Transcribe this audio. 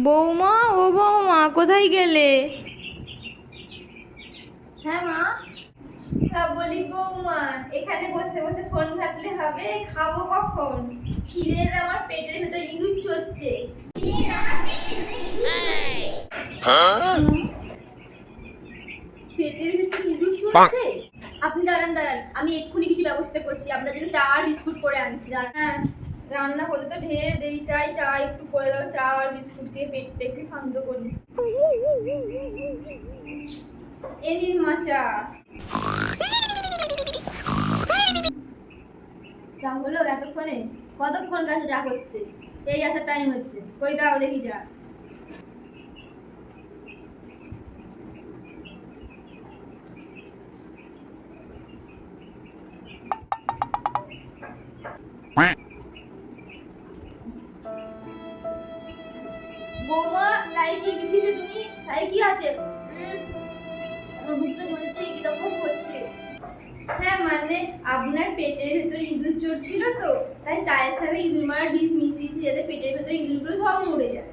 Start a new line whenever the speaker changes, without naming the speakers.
বৌমা, ও বৌমা, কোথায় গেলে?
হ্যাঁ মা। হ্যাঁ বলি বৌমা, এখানে বসে বসে ফোন ঘাটলে হবে? খাবো কখন? খিদের আমার পেটের ভেতর ইঁদুর চলছে। পেটের ভেতর ইঁদুর চলছে? আপনি দাঁড়ান দাঁড়ান, আমি এক্ষুনি কিছু ব্যবস্থা করছি। আপনার জন্য চা আর বিস্কুট করে আনছি, দাঁড়ান। হ্যাঁ, রান্না হতে তো ঢের দেরি, চাই চা একটু করে দাও। চা আর বিস্কুট খেয়ে পেটটা একটু শান্ত করি। এ নিন মা চা। চা হলো এতক্ষণে? কতক্ষণ গেছে চা করতে? এই আসার টাইম হচ্ছে, কই দাও দেখি চা। বৌমা, তাই কি কিসিতে তুমি? তাই কি আছে? আমার বুকটা জ্বলছে, কিরকম হচ্ছে। হ্যাঁ মানে আপনার পেটের ভেতরে ইঁদুর চড়ছিল তো, তাই চায়ের সাথে ইঁদুর মারার বীজ মিশিয়েছি যাতে পেটের ভেতরে ইঁদুরগুলো সব মরে যায়।